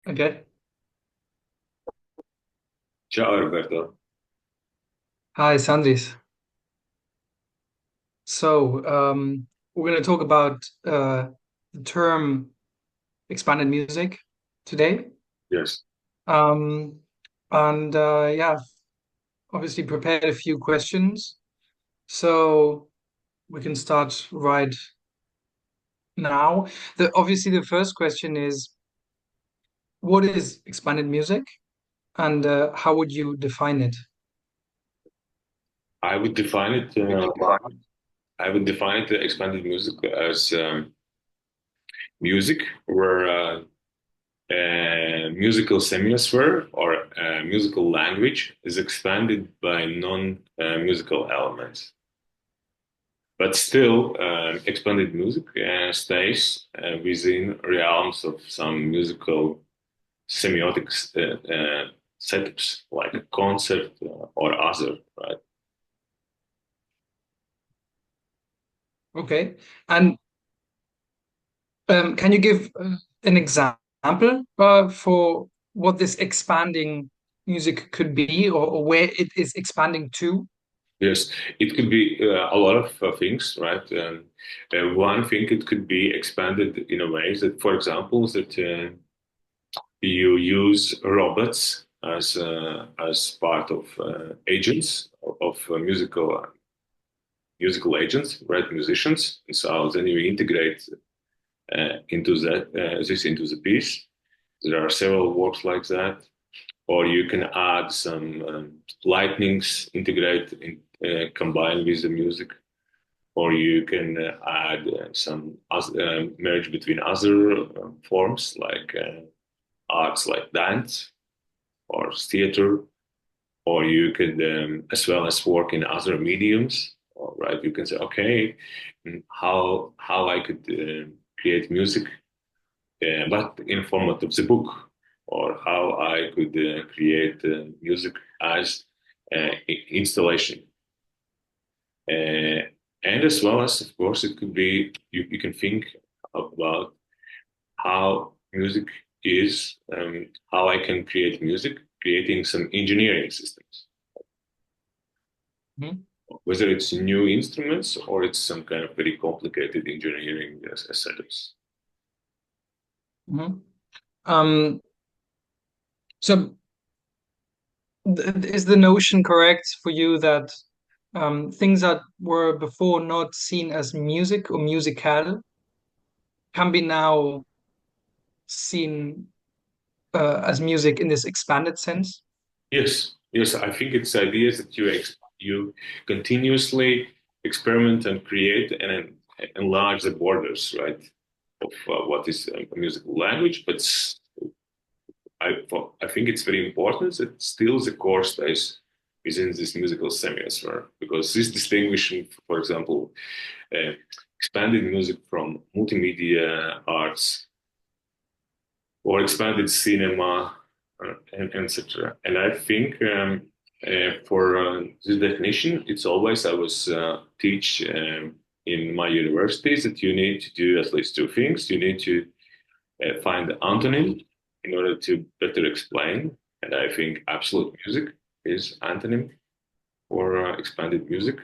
Okay. Ciao Roberto. Hi, Sandris. We're going to talk about the term expanded music today. Yes. Um, yeah, obviously prepared a few questions. So we can start right now. Obviously the first question is, what is expanded music and how would you define it? I would define it. I would define it expanded music as music where musical semisphere or musical language is expanded by non-musical elements, but still expanded music stays within realms of some musical semiotic setups like a concert or other, right? Okay. And can you give an example for what this expanding music could be, or where it is expanding to? Yes, it could be a lot of things, right? One thing it could be expanded in a way that, for example, that you use robots as part of agents of musical agents, right? Musicians, and so then you integrate into that this into the piece. There are several works like that, or you can add some lightnings, integrate in, combine with the music, or you can add some merge between other forms like arts like dance or theater, or you could as well as work in other mediums. All right, you can say, okay, how I could create music, but in format of the book, or how I could create music as installation. And as well as, of course, it could be you can think about how music is, how I can create music, creating some engineering systems, Mhm. whether it's new instruments or it's some kind of very complicated engineering setups. Mhm. Um, so is the notion correct for you that things that were before not seen as music or musical can be now seen as music in this expanded sense? Yes, yes, I think it's ideas that you continuously experiment and create and enlarge the borders, right, of what is a musical language. But I think it's very important that still the core stays within this musical semi-sphere because this distinguishing, for example, uh, expanded music from multimedia arts or expanded cinema, and etc. And I think for this definition, it's always I was teach in my universities that you need to do at least two things. You need to find the antonym in order to better explain. And I think absolute music is antonym for expanded music,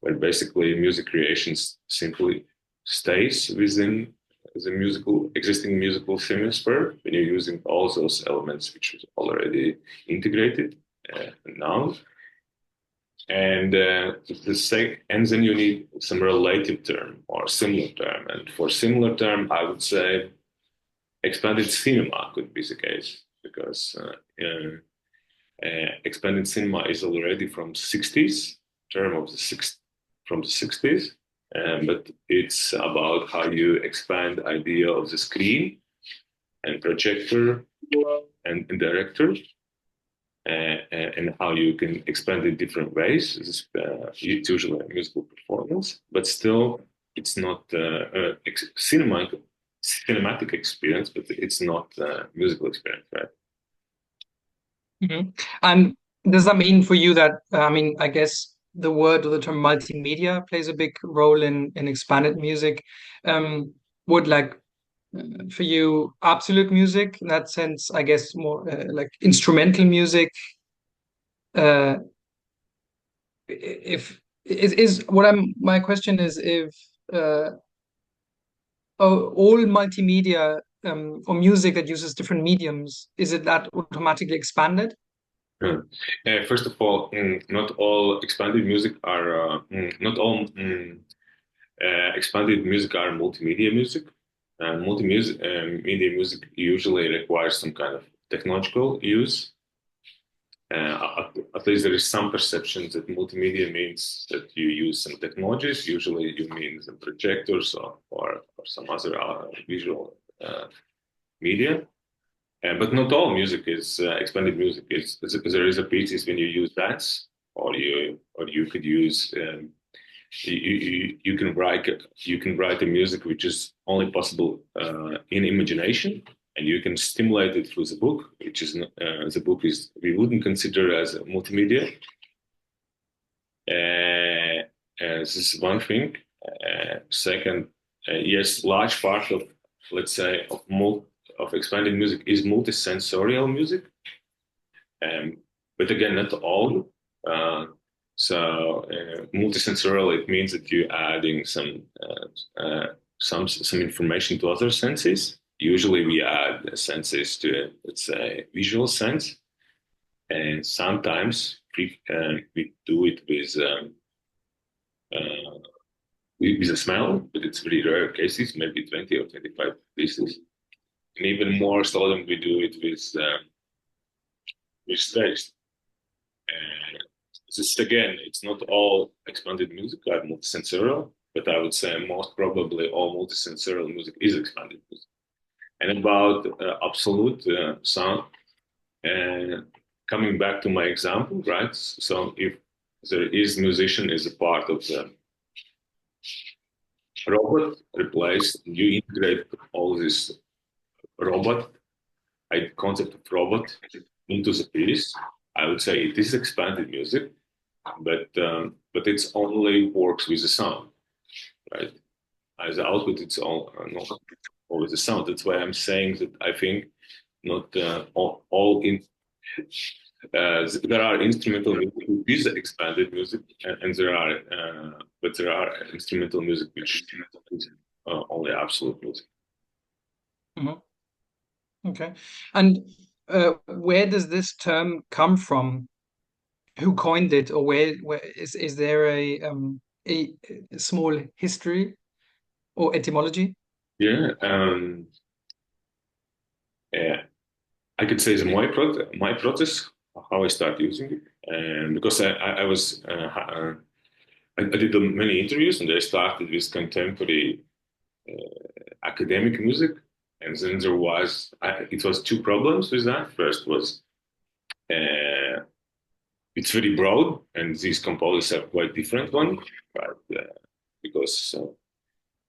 where basically music creations simply stays within the musical existing musical hemisphere when you're using all those elements which is already integrated now. And and then you need some relative term or similar term. And for similar term, I would say expanded cinema could be the case because expanded cinema is already from 60s, term of the six from the 60s, but it's about how you expand idea of the screen and projector and director, and how you can expand it different ways. This it's usually a musical performance, but still it's not cinematic experience, but it's not musical experience, right? Mhm. And does that mean for you that, I mean, I guess the word or the term multimedia plays a big role in expanded music. Would like for you absolute music in that sense, I guess more like instrumental music. Uh, if is what I'm my question is if uh, all multimedia or music that uses different mediums, is it that automatically expanded? Yeah. First of all, not all expanded music are not all expanded music are multimedia music. Multimedia media music usually requires some kind of technological use. At least there is some perception that multimedia means that you use some technologies. Usually, you mean some projectors or some other visual media. But not all music is expanded music. There is a pieces when you use bands, or you could use you can write a music which is only possible in imagination, and you can stimulate it through the book, which is the book is we wouldn't consider as a multimedia. This is one thing. Second, yes, large part of, let's say, of expanded music is multisensorial music, but again, not all. Multisensorial, it means that you're adding some information to other senses. Usually, we add senses to, let's say, visual sense, and sometimes we do it with a smell, but it's very rare cases, maybe 20 or 25 pieces. And even more seldom we do it with taste. And this again, it's not all expanded music are multisensorial, but I would say most probably all multisensorial music is expanded music. And about absolute sound, coming back to my example, right? So if there is musician is a part of the robot replaced, you integrate all this robot, concept of robot into the piece. I would say it is expanded music, but it's only works with the sound, right? As the output, it's all not always the sound. That's why I'm saying that I think not all in. There are instrumental music which is expanded music, and there are instrumental music which is only absolute music. Mm-hmm. Okay. And where does this term come from? Who coined it, or where is there a small history or etymology? Yeah, I could say my process, how I start using it, and because I was I did many interviews, and I started with contemporary academic music, and then it was two problems with that. First was it's very broad, and these composers have quite different ones, but because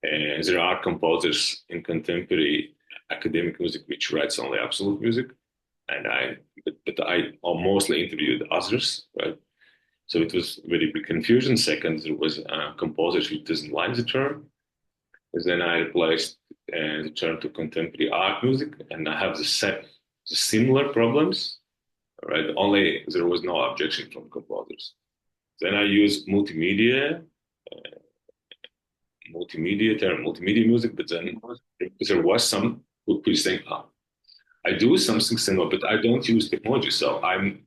there are composers in contemporary academic music which writes only absolute music, but I mostly interviewed others, right? So it was very big confusion. Second, there was composers who doesn't like the term. And then I replaced the term to contemporary art music, and I have the similar problems, right? Only there was no objection from composers. Then I used multimedia music, but then there was some who could think, I do something similar, but I don't use technology, so I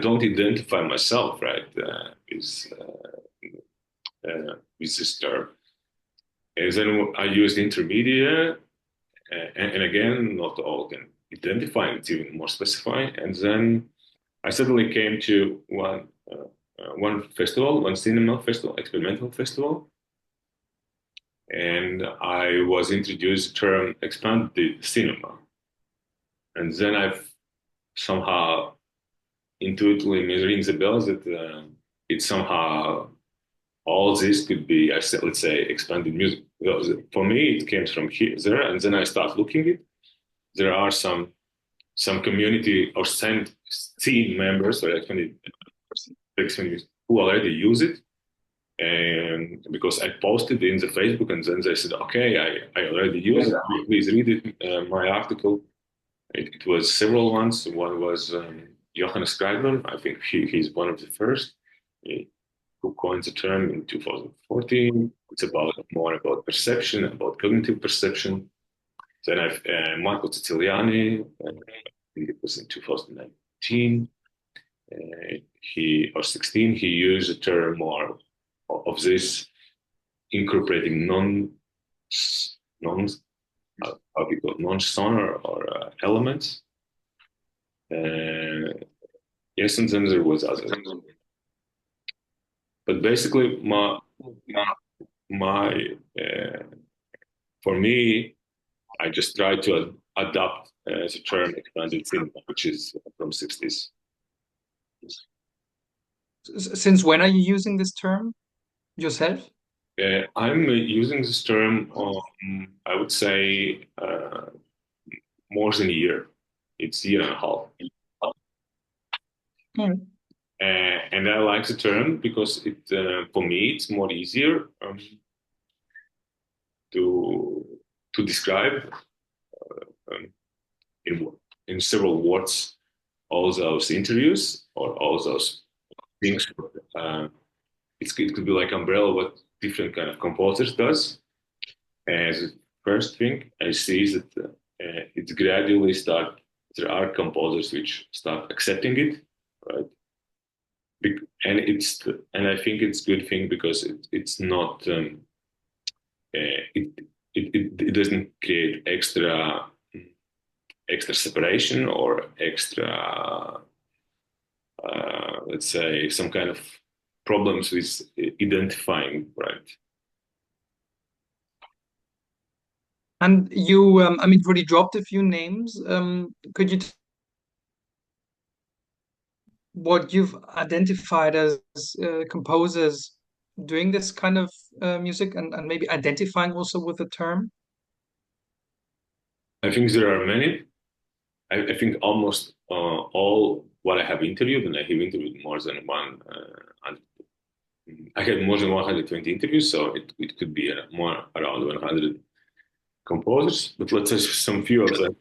don't identify myself, right, with this term. And then I used intermediate, and again, not all can identify, it's even more specifying. And then I suddenly came to one festival, one cinema festival, experimental festival, and I was introduced the term expanded cinema. And then I've somehow intuitively rings the bells that it's somehow all this could be, let's say, expanded music. For me, it came from there, and then I start looking it. There are some community or scene members or expanded who already use it, And because I posted in the Facebook, and then they said, okay, I already used it. Please read it, my article. It was several ones. One was Johannes Kreidman. I think he's one of the first who coined the term in 2014. It's about more about perception, about cognitive perception. Then I've Marco Ciciliani. I think it was in 2019. He or 16. He used a term more of this incorporating non how do you call it, non-sonar or elements. Yes, and then there was other. But basically, my for me, I just try to adapt the term expanded cinema, which is from 60s. Since when are you using this term yourself? I'm using this term, I would say, more than a year. It's a year and a half. Mm. And I like the term because it, for me, it's more easier to describe in several words all those interviews or all those things. It could be like umbrella what different kind of composers does. As the first thing I see is that it's gradually start. There are composers which start accepting it, right? And I think it's a good thing because it's not it doesn't create extra separation or extra let's say some kind of problems with identifying, right? And you, I mean, already dropped a few names. Could you what you've identified as composers doing this kind of music and maybe identifying also with the term? I think there are many. I think almost all what I have interviewed, and I have interviewed more than one. I had more than 120 interviews, so it could be more around 100 composers. But let's say some few of them.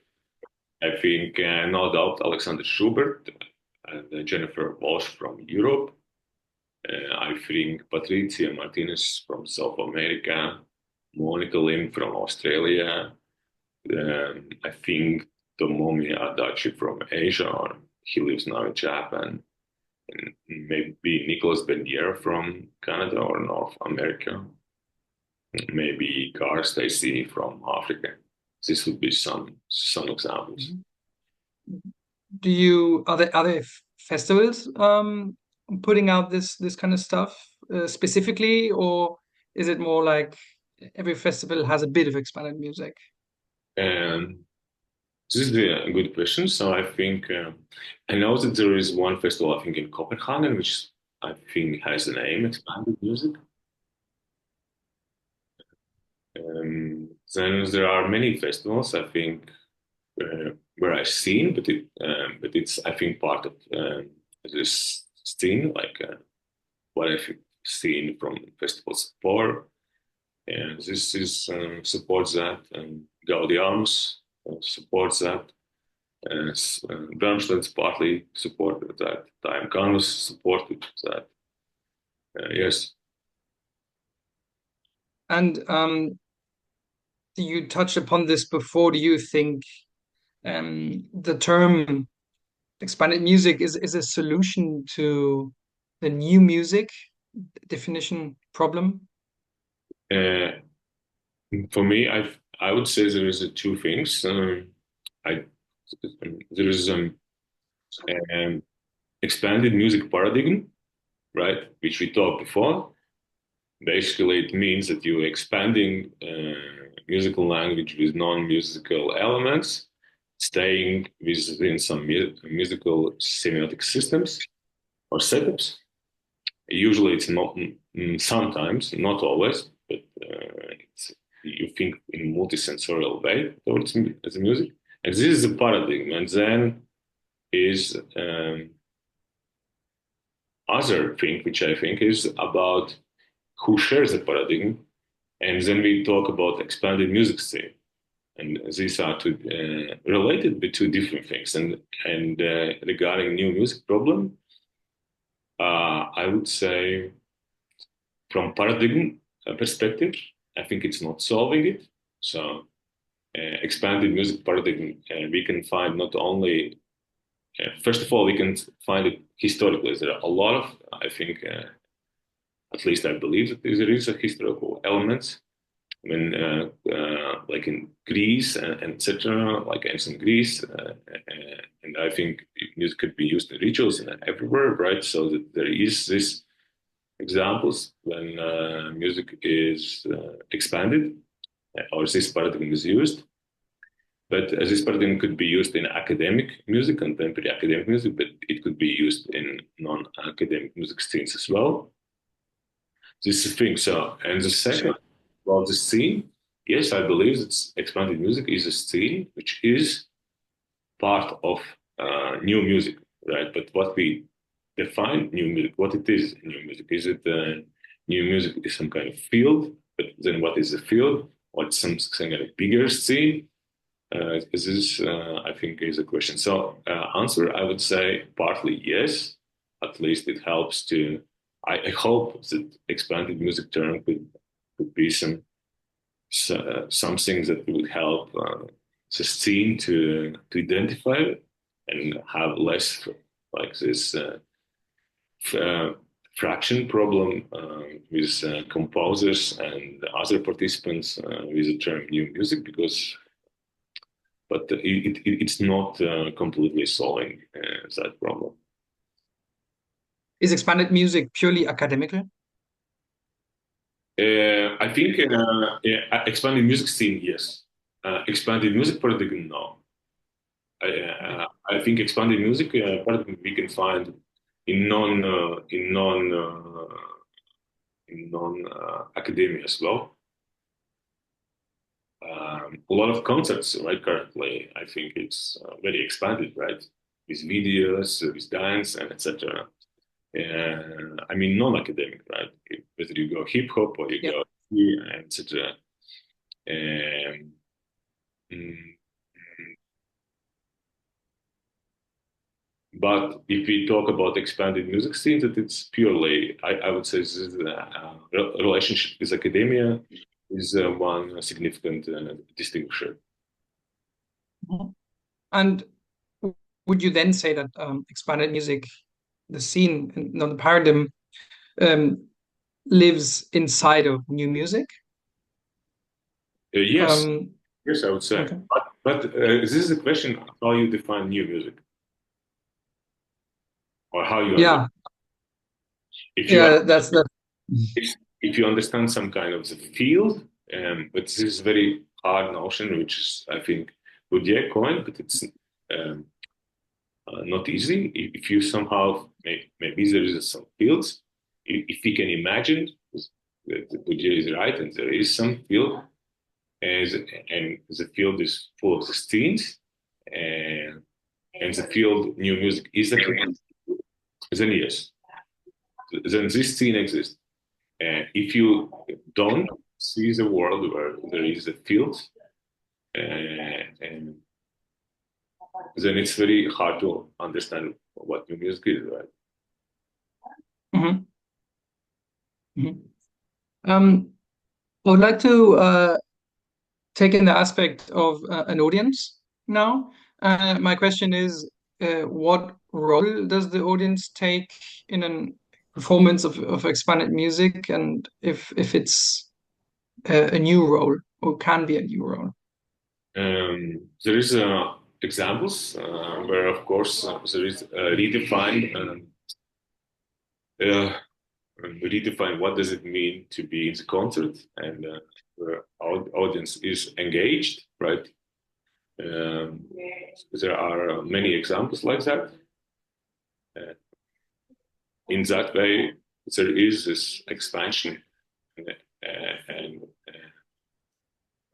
I think no doubt Alexander Schubert and Jennifer Walsh from Europe. I think Patricia Martinez from South America, Monica Lim from Australia. I think Tomomi Adachi from Asia, or he lives now in Japan. And maybe Nicolas Bernier from Canada or North America. Maybe Gar Stacy from Africa. This would be some examples. Do you are there festivals putting out this kind of stuff specifically, or is it more like every festival has a bit of expanded music? And this is a good question. So I think I know that there is one festival, I think in Copenhagen, which I think has the name Expanded Music. Then there are many festivals, I think, where I've seen, but it's I think part of this scene, like what I've seen from festivals before, and this is supports that, and Gaudiams supports that, and Bernstein's partly supported that, Time Canvas supported that, yes. And you touched upon this before. Do you think the term expanded music is a solution to the new music definition problem? For me, I would say there is two things. I there is expanded music paradigm, right, which we talked before. Basically, it means that you're expanding musical language with non-musical elements, staying within some musical semiotic systems or setups. Usually, it's not. Sometimes, not always, but you think in multisensorial way towards the music, and this is the paradigm. And then is other thing which I think is about who shares the paradigm, and then we talk about expanded music scene. And these are two related but two different things. And regarding new music problem, I would say from paradigm perspective, I think it's not solving it. So expanded music paradigm, we can find not only, first of all, we can find it historically. There are a lot of, I think, at least I believe that there is a historical elements. I mean, like in Greece and etc., like ancient Greece, and I think music could be used in rituals and everywhere, right? So that there is this examples when music is expanded or this paradigm is used. But this paradigm could be used in academic music, contemporary academic music, but it could be used in non-academic music scenes as well. This is the thing. So, and the second, about the scene, yes, I believe that expanded music is a scene which is part of new music, right? But what we define new music, what it is new music, is it new music is some kind of field? But then what is the field? What's some kind of bigger scene? This, I think, is a question. So, answer, I would say partly yes. At least it helps to. I hope that expanded music term could be some things that would help the scene to identify and have less like this fraction problem with composers and other participants with the term new music, because but it's not completely solving that problem. Is expanded music purely academical? I think expanded music scene, yes. Expanded music paradigm, no. I think expanded music paradigm we can find in non academia as well. A lot of concepts, right? Currently, I think it's very expanded, right? With videos, with dance, and etc. I mean, non-academic, right? Whether you go hip hop or you go etc. But if we talk about expanded music scene, that it's purely, I would say, this is relationship with academia is one significant distinguisher. And would you then say that expanded music, the scene, the paradigm, lives inside of new music? Yes, yes, I would say. Okay. But this is a question of how you define new music, or how you if you that's that. if you understand some kind of the field, but this is very hard notion, which is I think Bourdieu coined, but it's not easy. If you somehow maybe there is some fields, if we can imagine that Bourdieu is right and there is some field, and the field is full of the scenes, and the field new music is then yes, then this scene exists. If you don't see the world where there is a field, and then it's very hard to understand what new music is, right? Mm-hmm. Mm-hmm. I would like to take in the aspect of an audience now. My question is, what role does the audience take in a performance of expanded music, and if it's a new role or can be a new role? There is examples where, of course, there is redefine what does it mean to be in the concert, and where our audience is engaged, right? There are many examples like that. In that way, there is this expansion and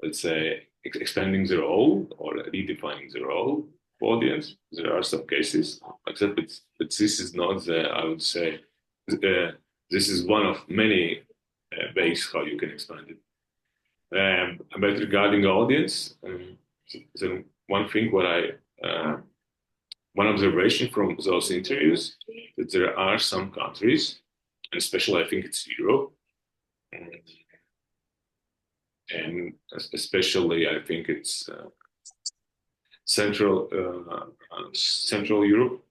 let's say expanding the role or redefining the role of audience. There are some cases like that, but this is not the, I would say, this is one of many ways how you can expand it. But regarding the audience, the one thing one observation from those interviews, that there are some countries, and especially I think it's Europe, and especially I think it's Central Europe,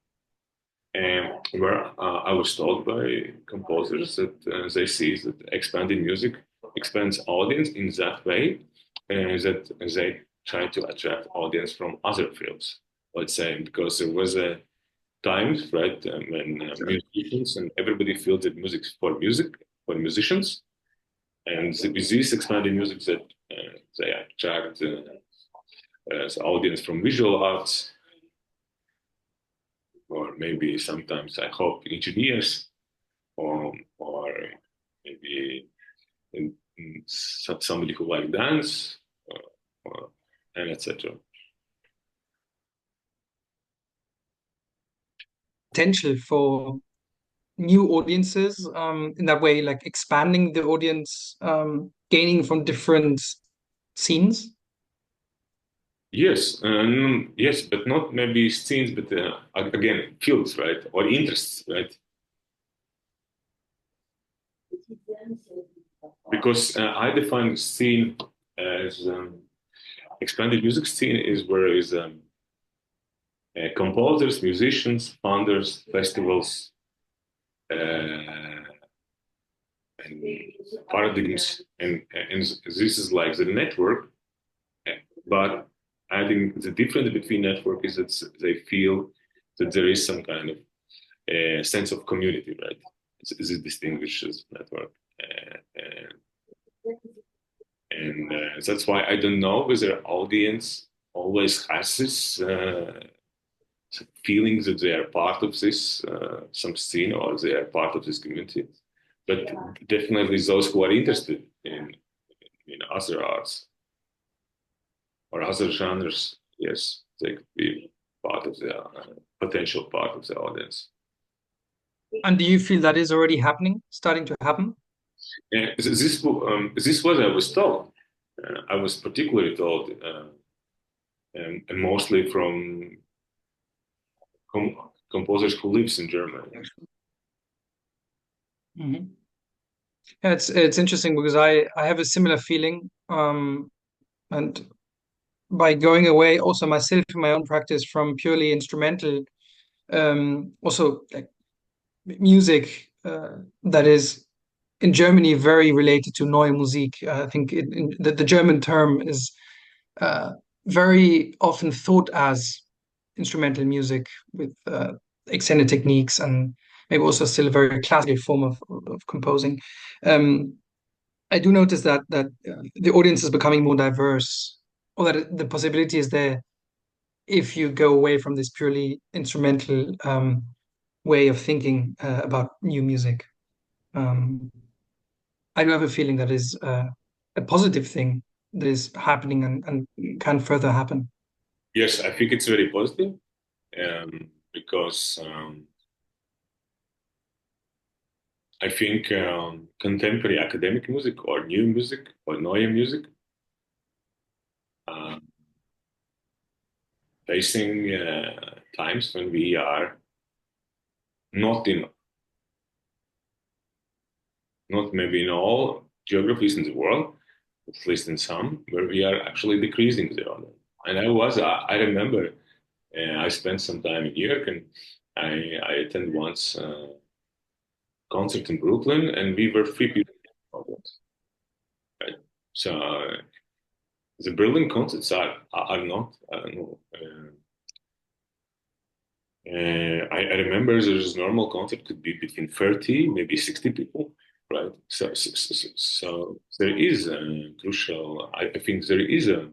and where I was told by composers that they see that expanding music expands audience in that way, and that they try to attract audience from other fields. Let's say, because there was a times, right, when musicians and everybody feels that music is for musicians, and with this expanding music that they attract the audience from visual arts, or maybe sometimes I hope engineers, or maybe somebody who like dance, and etc. Potential for new audiences in that way, like expanding the audience, gaining from different scenes? Yes, yes, but not maybe scenes, but again, fields, right, or interests, right? Because I define scene as expanded music scene is where is composers, musicians, founders, festivals, and paradigms, and this is like the network, but adding the difference between network is that they feel that there is some kind of sense of community, right? This distinguishes network, and that's why I don't know whether audience always has this feeling that they are part of this some scene, or they are part of this community. But definitely those who are interested in other arts or other genres, yes, they could be part of the potential part of the audience. And do you feel that is already happening, starting to happen? This was I was told. I was particularly told, and mostly from composers who lives in Germany. Mm-hmm. Yeah, it's interesting because I have a similar feeling, and by going away also myself in my own practice from purely instrumental, also like music that is in Germany very related to Neue Musik. I think the German term is uh, very often thought as instrumental music with extended techniques, and maybe also still a very classical form of composing. Um, I do notice that the audience is becoming more diverse, or that the possibility is there if you go away from this purely instrumental way of thinking about new music. Um, I do have a feeling that is a positive thing that is happening and can further happen. Yes, I think it's very positive, because I think contemporary academic music or new music or neue music facing times when we are not in not maybe in all geographies in the world, at least in some, where we are actually decreasing the audience. And I remember I spent some time in New York, and I attended once concert in Brooklyn, and we were three people. Right? So the Berlin concerts are not. I don't know. I remember there's normal concert could be between 30, maybe 60 people, right? So there is a crucial. I think there is a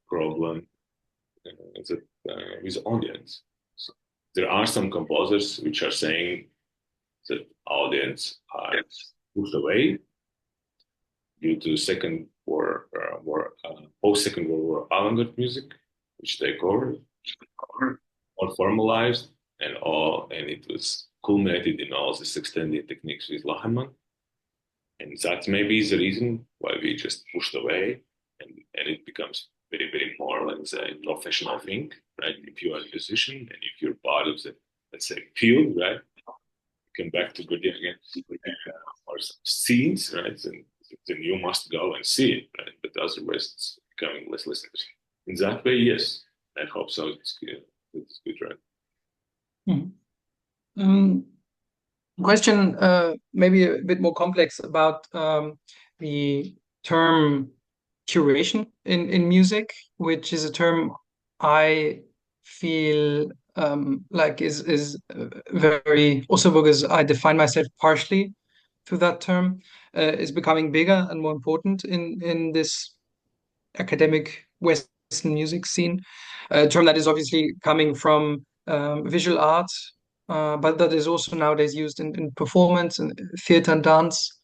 problem that with audience. So there are some composers which are saying that audience are pushed away due to post-Second World War avant-garde music, which they covered, all formalized, and it was culminated in all these extended techniques with Lachemann. And that maybe is the reason why we just pushed away, and it becomes very, very more like the professional thing, right? If you are a musician and if you're part of the, let's say, field, right? Come back to Berlin again, or some scenes, right? Then you must go and see it, right? But otherwise, it's becoming less interesting. In that way, yes, I hope so. It's good. It's good, right? Question maybe a bit more complex about the term curation in music, which is a term I feel like is very also because I define myself partially through that term is becoming bigger and more important in this academic Western music scene. A term that is obviously coming from visual arts, but that is also nowadays used in performance and theater and dance.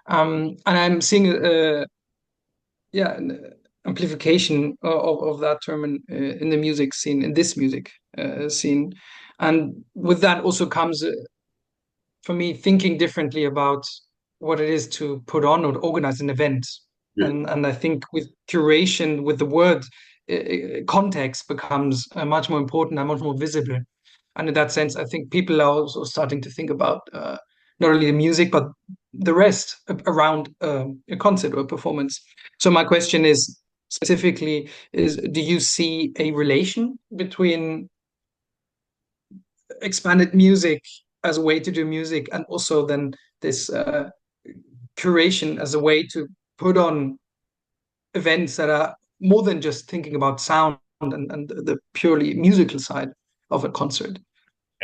And I'm seeing an amplification of that term in the music scene, in this music scene. And with that also comes, for me, thinking differently about what it is to put on or organize an event. Yeah. And I think with curation, with the word, context becomes much more important and much more visible. And in that sense, I think people are also starting to think about not only the music, but the rest around a concert or a performance. So my question is specifically, do you see a relation between expanded music as a way to do music and also then this curation as a way to put on events that are more than just thinking about sound and the purely musical side of a concert?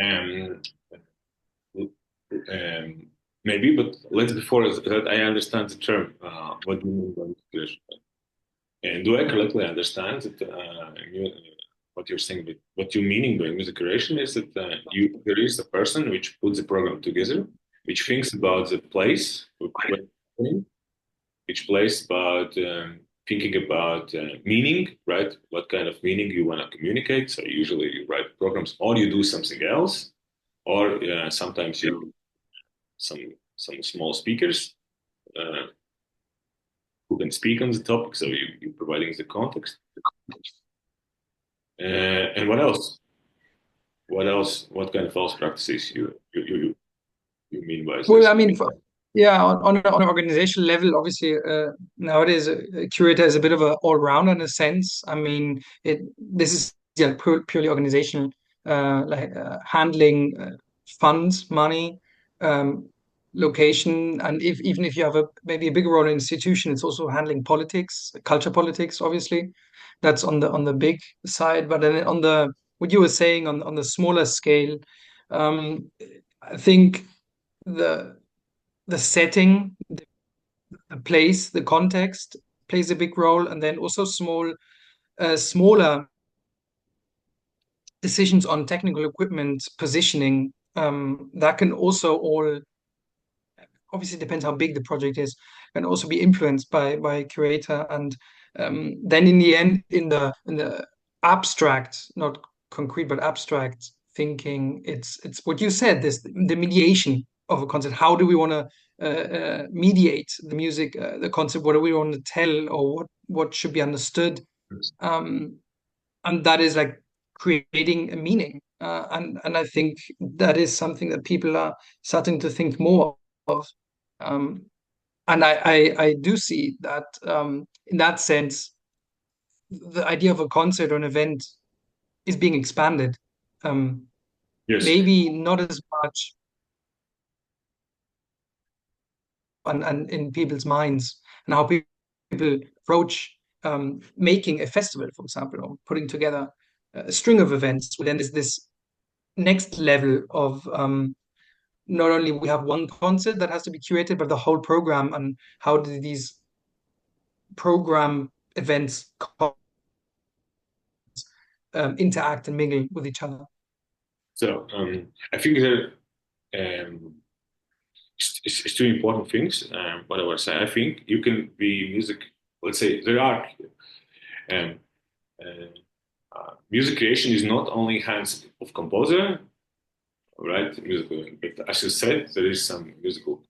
Um, Maybe, but let's before that I understand the term. What do you mean by integration? And do I correctly understand that what you're saying? But what you're meaning by music creation is that there is a person which puts the program together, which thinks about the place, which place about thinking about meaning, right? What kind of meaning you want to communicate. So usually you write programs, or you do something else, or sometimes you some small speakers uh, who can speak on the topic. So you're providing the context. And what else? What else? What kind of else practices you mean by Well, this? I mean, yeah, on an organizational level, obviously, nowadays a curator is a bit of an all-rounder in a sense. I mean, this is yeah purely organizational, like handling funds, money, um, location, and even if you have maybe a bigger role in institution, it's also handling politics, culture politics, obviously. That's on the big side, but then on the what you were saying on the smaller scale, um, I think the the setting, the place, the context plays a big role, and then also smaller decisions on technical equipment positioning. That can also all obviously depends how big the project is, can also be influenced by curator, and then in the end, in the abstract, not concrete but abstract thinking, it's what you said, this the mediation of a concept. How do we want to mediate the music, the concept? What do we want to tell, or what should be understood? Um, and that is like creating a meaning. And I think that is something that people are starting to think more of. Um, and I do see that in that sense, the idea of a concert or an event is being expanded. Um, Yes. Maybe not as much and in people's minds and how people approach making a festival, for example, or putting together a string of events. Then there's this next level of not only we have one concert that has to be curated, but the whole program and how do these program events interact and mingle with each other. So I think that it's two important things. What I was saying, I think you can be music. Let's say there are um, music creation is not only hands of composer, right? Musical, but as you said, there is some musical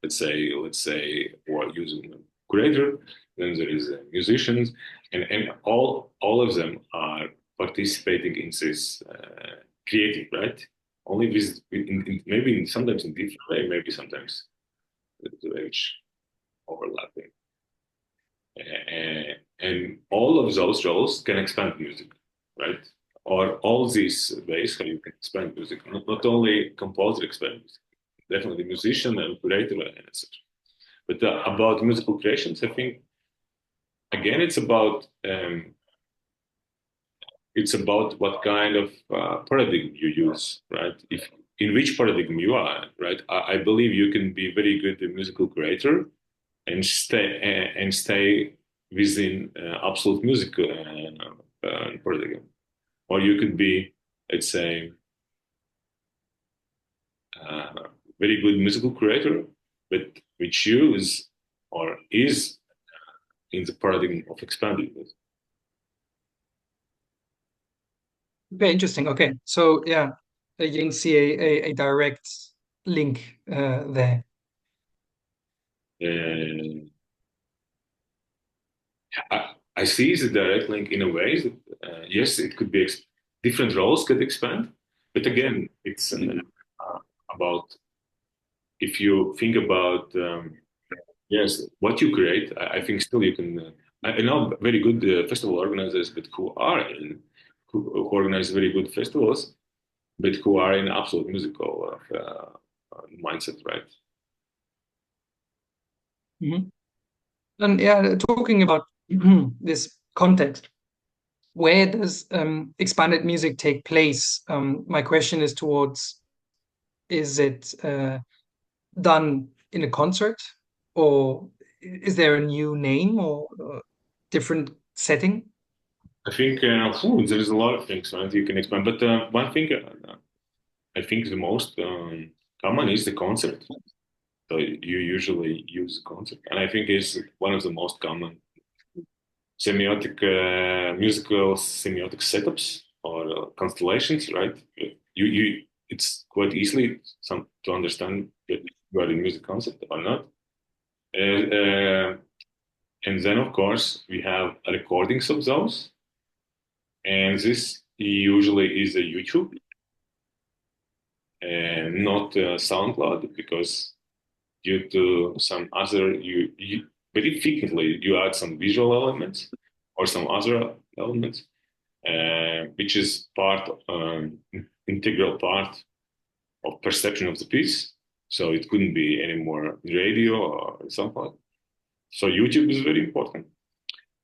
let's say, who are using a curator. Then there is musicians, and all of them are participating in this creating, right? Only with maybe sometimes in different way, maybe sometimes the which overlapping. And all of those roles can expand music, right? Or all these ways how you can expand music. Not only composer expand music, definitely musician and curator and etc. But about musical creations, I think again it's about what kind of paradigm you use, right? If in which paradigm you are, right? I believe you can be very good musical creator and stay within absolute music paradigm, or you could be, let's say, uh, very good musical creator, but which use or is in the paradigm of expanding music. Very interesting. Okay, so yeah, you can see a direct link there. Uh, I see the direct link in a way that yes, it could be different roles could expand, but again, it's about if you think about yes, what you create. I think still you can. I know very good festival organizers, but who organize very good festivals, but who are in absolute musical mindset, right? Mhm. And yeah, talking about this context, where does expanded music take place? My question is towards, is it done in a concert, or is there a new name or different setting? I think there is a lot of things right you can expand, but one thing I think the most common is the concept. So you usually use concept, and I think it's one of the most common musical semiotic setups or constellations, right? It's quite easily to understand that you are in music concept or not. And, and then, of course, we have recordings of those, and this usually is a YouTube and not SoundCloud because due to some other you very frequently you add some visual elements or some other elements which is integral part of perception of the piece, so it couldn't be any more radio or something. So YouTube is very important,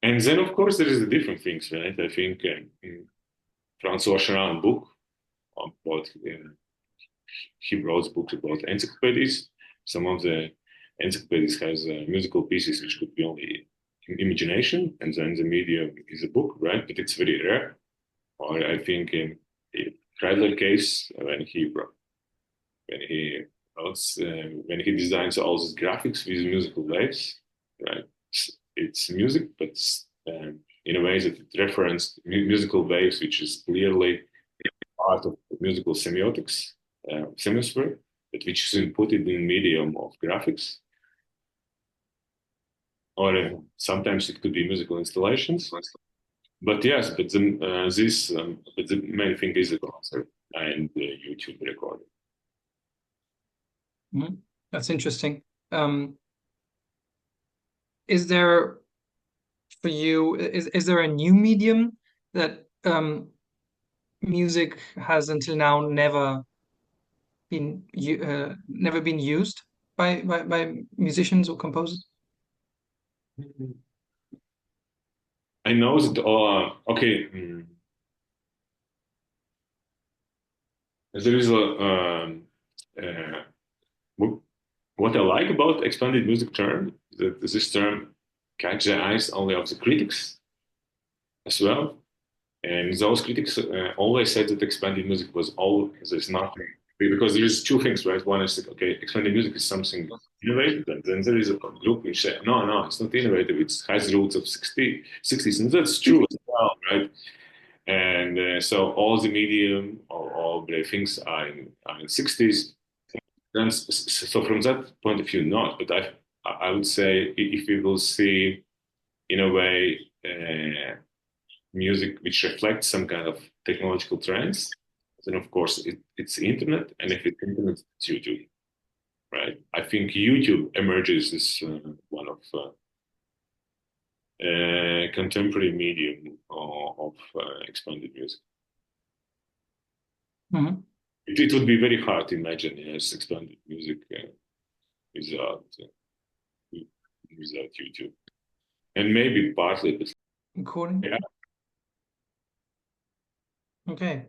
and then of course there is the different things, right? I think Francois Charan book about he wrote books about encyclopedias. Some of the encyclopedias has musical pieces which could be only imagination, and then the medium is a book, right? But it's very rare. Or I think in Kreidler case when he when he designs all these graphics with musical waves, right? It's music, but in a way that it referenced musical waves, which is clearly part of musical semiotics, semiosphere, but which is inputted in medium of graphics, or sometimes it could be musical installations. But yes, but the main thing is the concert and the YouTube recording. Mhm. That's interesting. Um, is there for you, is there a new medium that music has until now never been used by musicians or composers? I know that. Okay, there is a what I like about expanded music term that this term catch the eyes only of the critics as well. And those critics always said that expanded music was all there's nothing because there is two things, right? One is that, okay, expanded music is something innovative, and then there is a group which say no, it's not innovative. It has roots of 60s, and that's true as well, right? And so all the medium, all the things are in 60s, then, so from that point of view, not. But I would say if we will see, in a way, music which reflects some kind of technological trends, then of course it's internet, and if it's internet, it's YouTube, right? I think YouTube emerges as one of contemporary medium of expanded music. Mm-hmm. It would be very hard to imagine expanded music without YouTube, and maybe partly, but Recording. yeah. Okay.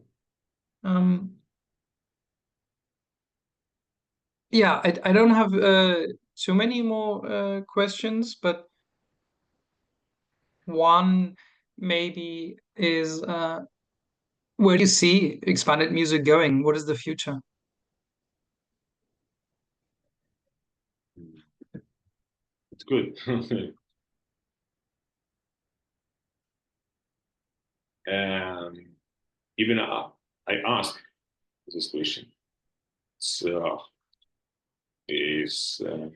Yeah, I don't have too many more questions, but one maybe is where do you see expanded music going? What is the future? It's good. Even I ask this question. So it's not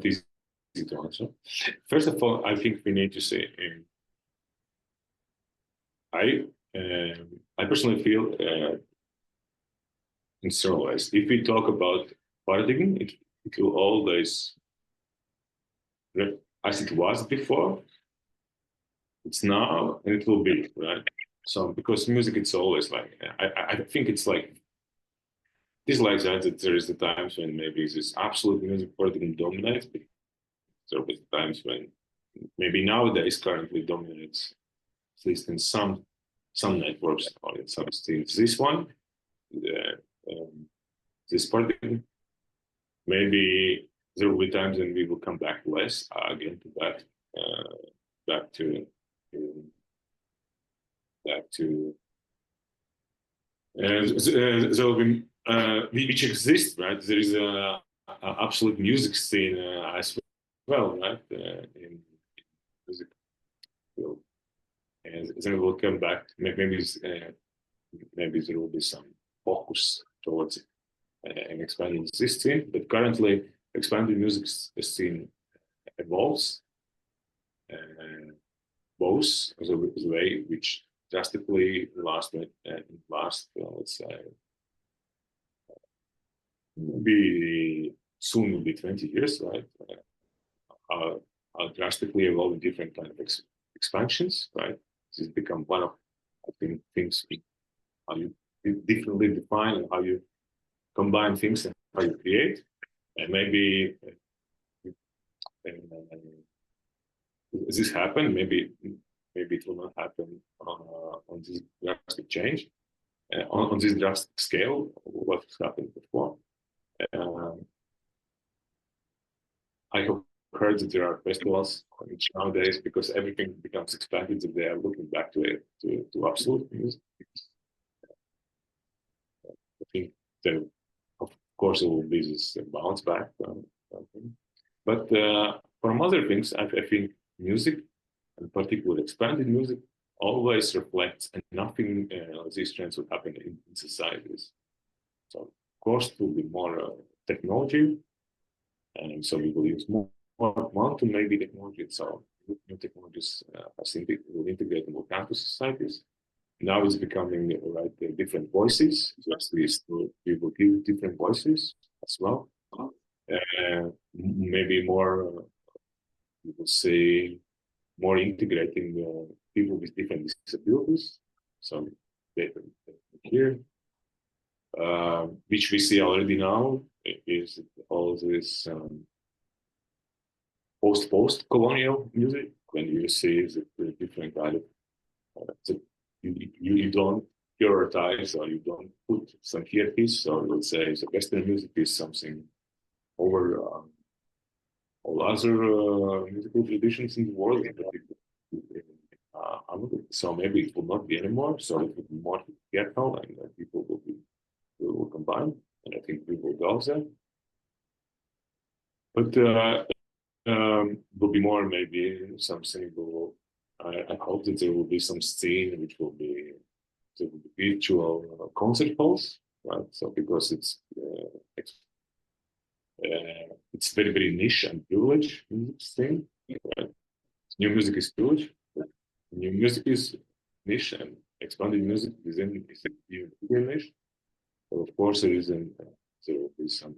easy to answer. First of all, I think we need to say I personally feel in several ways. If we talk about paradigm, it will always, as it was before, it's now, and it will be, right? So because music, it's always like, I think it's like, this like that there is the times when maybe this absolute music paradigm dominates, but there will be times when maybe nowadays currently dominates, at least in some networks or in some streams. This one, this paradigm, maybe there will be times when we will come back less again to that, back to there will be which exists, right? There is a absolute music scene as well, right? In music field, and then we'll come back. Maybe there will be some focus towards an expanding this scene, but currently expanding music scene evolves, both as a way which drastically last, let's say, maybe soon will be 20 years, right? Are drastically evolving different kind of expansions, right? This has become one of, I think, things how you differently define and how you combine things and how you create, and maybe this happen. Maybe it will not happen on this drastic change, on this drastic scale. What has happened before? I have heard that there are festivals which nowadays, because everything becomes expanded, that they are looking back to it, to absolute music. I think there, of course, there will be this bounce back. But from other things, I think music, and particularly expanded music, always reflects, and nothing these trends will happen in societies. So, of course, it will be more technology, and so we will use more to maybe technology itself. New technologies will integrate in more campus societies. Now it's becoming different voices. Just we will give different voices as well. Maybe more, we will say, more integrating people with different disabilities. So here, which we see already now, is all this post-colonial music, when you see the different kind of you don't prioritize, or you don't put some hierarchies. So let's say the Western music is something over all other musical traditions in the world. So maybe it will not be anymore. So it will be more theatrical, and people will combine, and I think we will go there. But will be more maybe something. I hope that there will be some scene which will be virtual concert halls, right? So because it's very, very niche and privileged in this thing. Right? New music is privileged. New music is niche, and expanded music is even bigger niche. But of course, there will be some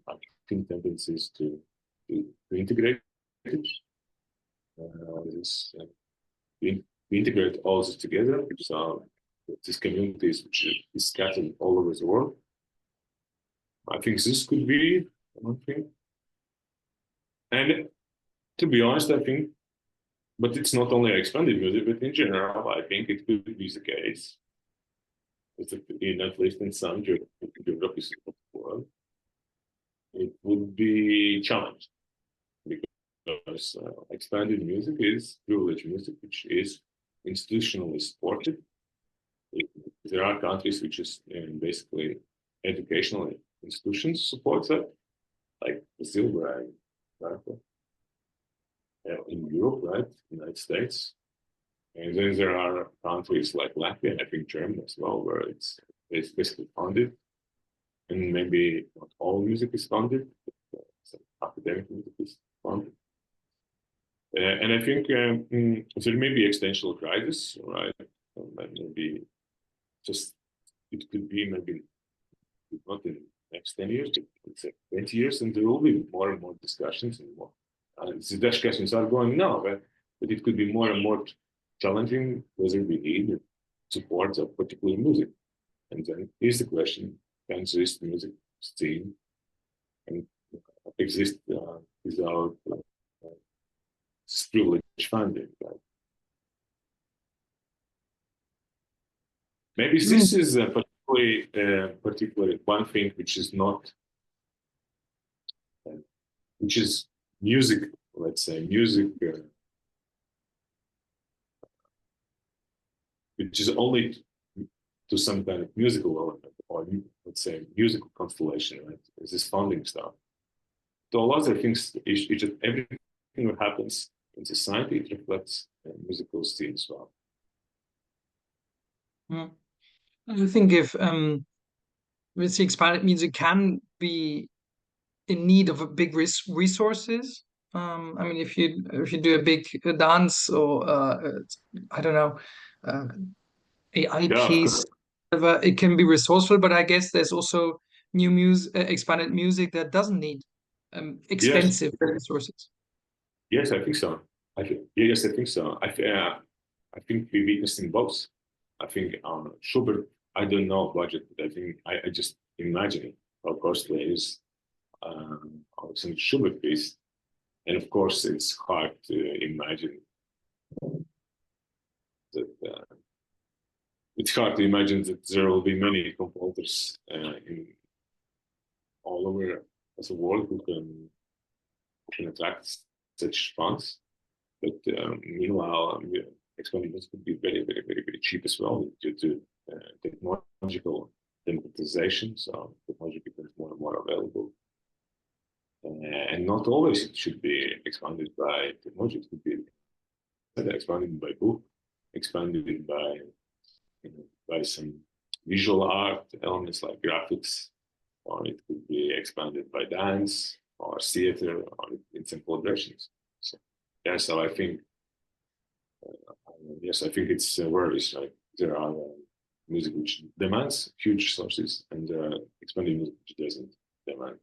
tendencies to integrate it. We integrate all this together. So this community which is scattered all over the world. I think this could be one thing. And to be honest, I think, but it's not only expanded music, but in general, I think it could be the case. At least in some geographies of the world, it would be challenged because expanded music is privileged music, which is institutionally supported. There are countries which is basically educational institutions support that, like Brazil, where in Europe, right, United States, and then there are countries like Latvia and I think Germany as well, where it's basically funded, and maybe not all music is funded, but some academic music is funded. And I think there may be existential crisis, right? Maybe just it could be maybe not in the next 10 years, but let's say 20 years, and there will be more and more discussions and more. The discussions are going now, but it could be more and more challenging whether we need support of particular music. And then here's the question: can this music scene and exist without privileged funding? Right? Maybe this is particularly one thing which is not, which is music. Let's say music, which is only to some kind of musical element, or let's say musical constellation, right? Is this funding stuff. So a lot of things, everything that happens in society, it reflects musical scene as well. I think if with the expanded music can be in need of a big resources. I mean, if you do a big dance or I don't know, AI piece, whatever, it can be resourceful. But I guess there's also new music, expanded music that doesn't need expensive resources. Yes, I think so. Yes, I think so. I think we witnessed in both. I think Schubert, I don't know budget, but I think I just imagine how costly it is. Some Schubert piece, and of course it's hard to imagine that it's hard to imagine that there will be many composers in all over the world who can attract such funds. But meanwhile, expanding this could be very, very, very, very cheap as well due to technological democratization. So technology becomes more and more available. And not always it should be expanded by technology. It could be expanded by book, expanded by some visual art elements like graphics, or it could be expanded by dance or theater or in some collaborations. So, yeah, so I think, yes, I think it's varies, right? There are music which demands huge sources, and there are expanded music which doesn't demand.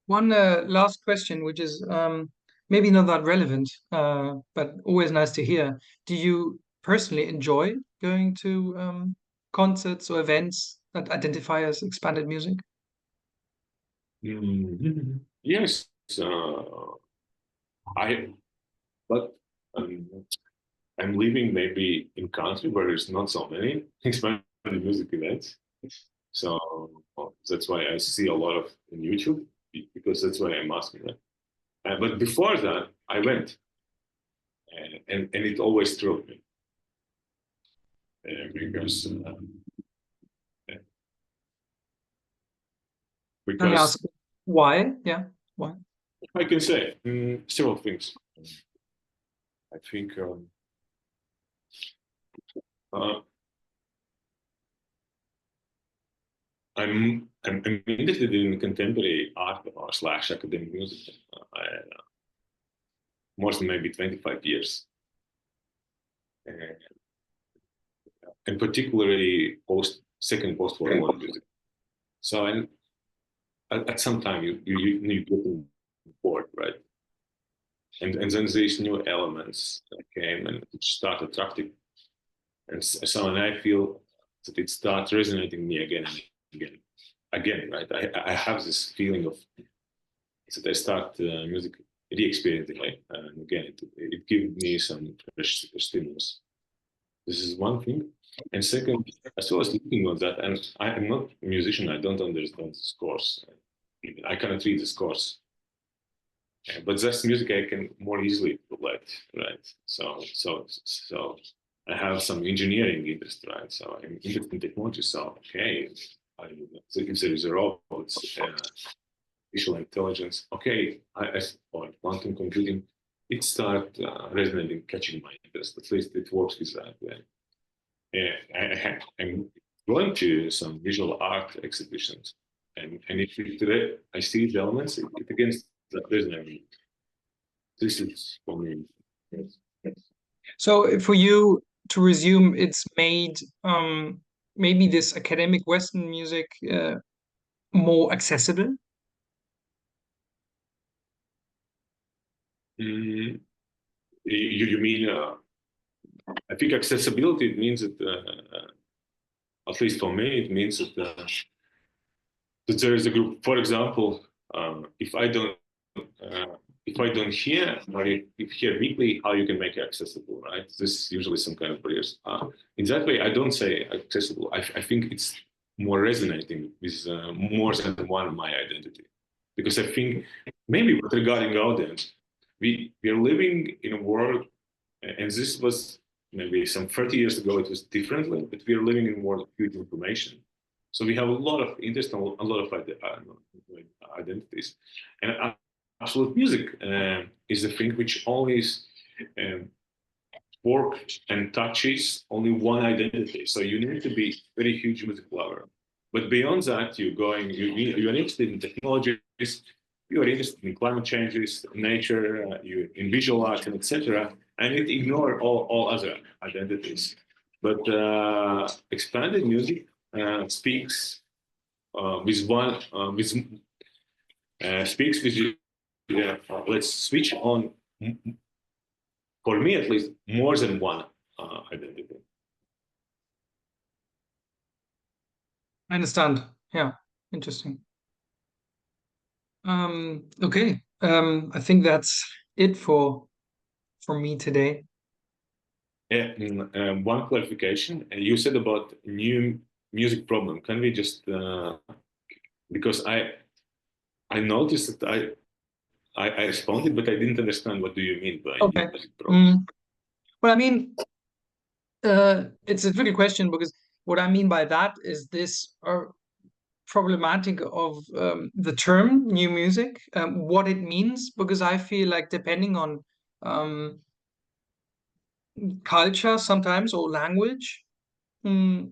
One last question, which is maybe not that relevant, but always nice to hear. Do you personally enjoy going to concerts or events that identify as expanded music? Mm-hmm. Yes, but I'm living maybe in country where there's not so many expanded music events, so that's why I see a lot of on YouTube, because that's why I'm asking that. But before that, I went, and it always thrilled me Can I ask why? Yeah, why? I can say several things. I think I'm interested in contemporary art or slash academic music. More than maybe 25 years, and particularly second post-World War music. So, and at some time you get bored, right? And then these new elements came and start attracting, and so and I feel that it starts resonating with me again and again, right? I have this feeling of that I start music re-experiencing, right? And again, it gives me some fresh stimulus. This is one thing. And second, as I was looking on that, and I am not a musician, I don't understand the scores. I cannot read the scores. But that's music I can more easily relate, right? So I have some engineering interest, right? So I'm interested in technology. So okay, if there is a robot, visual intelligence, okay, or quantum computing, it starts resonating, catching my interest. At least it works with that. I'm going to some visual art exhibitions, and if I see the elements, it again resonating. This is for me. Yes. So for you to resume, it's made maybe this academic Western music more accessible. Mm, you mean? I think accessibility means that, at least for me, it means that there is a group. For example, if I don't hear, or if hear weakly, how you can make it accessible, right? This is usually some kind of barriers. In that way, I don't say accessible. I think it's more resonating with more than one of my identity, because I think maybe regarding audience, we are living in a world, and this was maybe some 30 years ago, it was differently, but we are living in a world of huge information. So we have a lot of interest and a lot of identities. And absolute music is the thing which always works and touches only one identity. So you need to be very huge music lover. But beyond that, you're interested in technologies, you're interested in climate changes, nature, you in visual art, and etc. And it ignores all other identities. But expanded music speaks with one speaks with you. Yeah, let's switch on. For me, at least, more than one identity. I understand. Yeah, interesting. Okay. I think that's it for me today. Yeah, one clarification. You said about new music problem. Can we just because I noticed that I responded, but I didn't understand what do you mean by new Okay. music problem. Well, I mean, it's a tricky question because what I mean by that is this problematic of the term new music, what it means, because I feel like depending on um, culture sometimes or language, mm,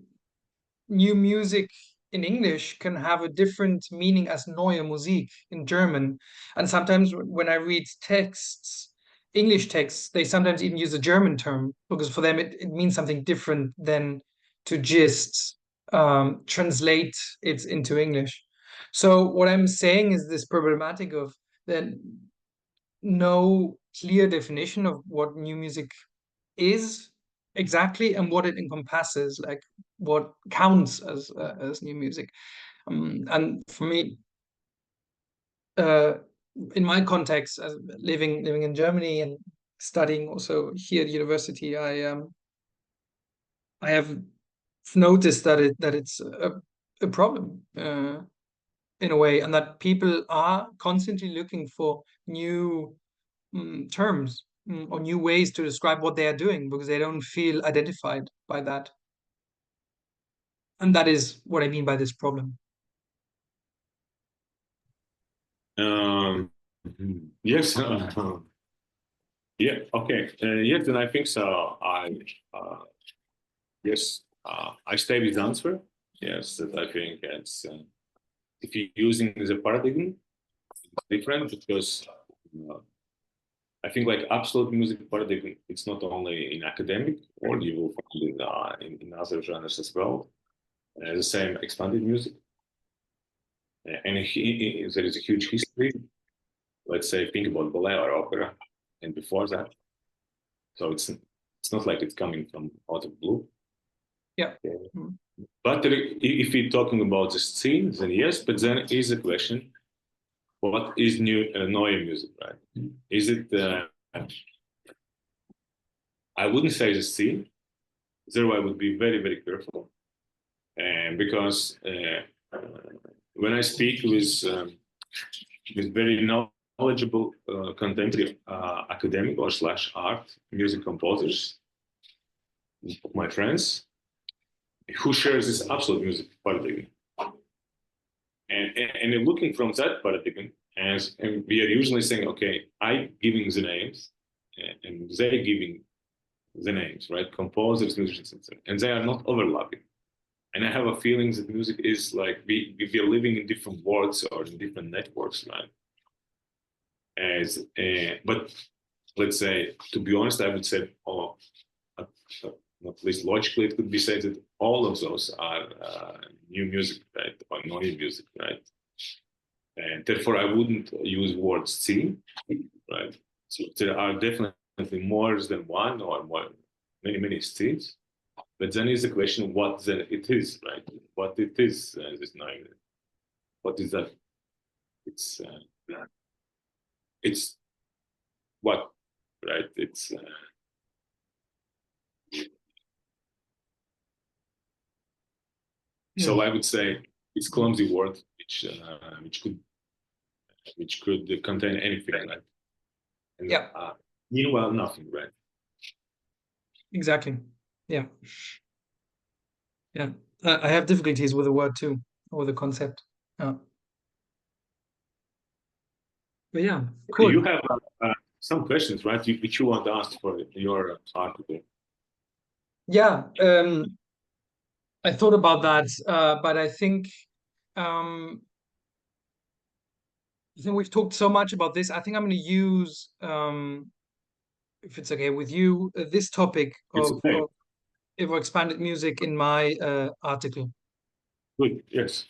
new music in English can have a different meaning as Neue Musik in German. And sometimes when I read texts, English texts, they sometimes even use a German term because for them it means something different than to just translate it into English. So what I'm saying is this problematic of that no clear definition of what new music is exactly and what it encompasses, like what counts as new music. And for me, uh, in my context, as living in Germany and studying also here at university, I have noticed that it's a problem in a way, and that people are constantly looking for new terms or new ways to describe what they are doing because they don't feel identified by that. And that is what I mean by this problem. Um, yes. Yeah. Okay. Yes, then I think so. Yes. I stay with the answer. Yes, that I think it's if you're using the paradigm, it's different because I think like absolute music paradigm, it's not only in academic, or you will find in other genres as well. The same expanded music, and there is a huge history. Let's say think about ballet or opera, and before that, so it's not like it's coming from out of blue. Yeah. But if we're talking about the scene, then yes. But then is the question: what is new Neue music, right? Is it? I wouldn't say the scene. There, I would be very, very careful, and because when I speak with very knowledgeable contemporary academic or slash art music composers, my friends, who shares this absolute music paradigm. And looking from that paradigm, and we are usually saying, okay, I giving the names, and they giving the names, right? Composers, musicians, and they are not overlapping. And I have a feeling that music is like we are living in different worlds or in different networks, right? But let's say, to be honest, I would say, at least logically, it could be said that all of those are new music, right, or Neue music, right? And therefore, I wouldn't use word scene, right? So there are definitely more than one or more, many scenes. But then is the question what then it is, right? What it is, this Neue. What is that? It's what, right? It's so I would say it's clumsy word which could contain anything, right? And, yeah. Meanwhile, nothing, right? Exactly. Yeah. Yeah. I have difficulties with the word too, or the concept. But yeah, cool. You have some questions, right? Which you want to ask for your article. Yeah. I thought about that, but I think we've talked so much about this. I think I'm going to use, if it's okay with you, this topic of expanded music in my article. Good. Yes.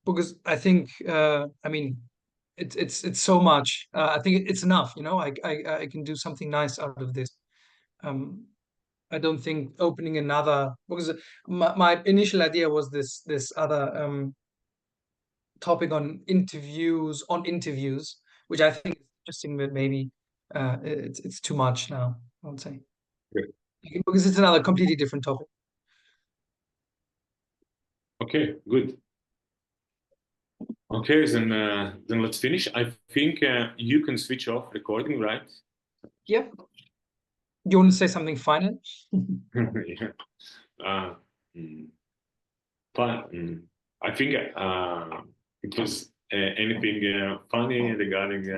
Because I think, I mean, it's so much. I think it's enough. You know, I can do something nice out of this. I don't think opening another, because my initial idea was this other topic on interviews, which I think is interesting, but maybe it's too much now, I would say. Okay. Because it's another completely different topic. Okay, good. Okay, then let's finish. I think you can switch off recording, right? Yeah. You want to say something final? Yeah. I think it was anything funny regarding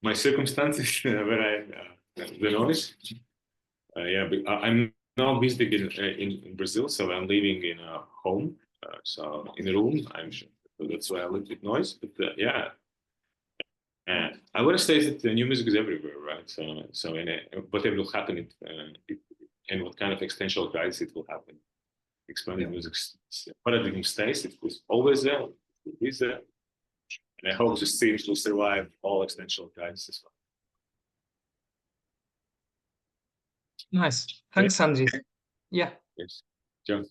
my circumstances when the noise. Yeah, but I'm now visiting in Brazil, so I'm living in a home, so in a room. So that's why a little bit noise. But yeah, I want to say that the new music is everywhere, right? So whatever will happen, and what kind of extensional guides it will happen. Expanded music paradigm stays. It was always there. It is there, and I hope the themes will survive all extensional guides as well. Nice. Thanks, Sandris. Yeah. Yes. John.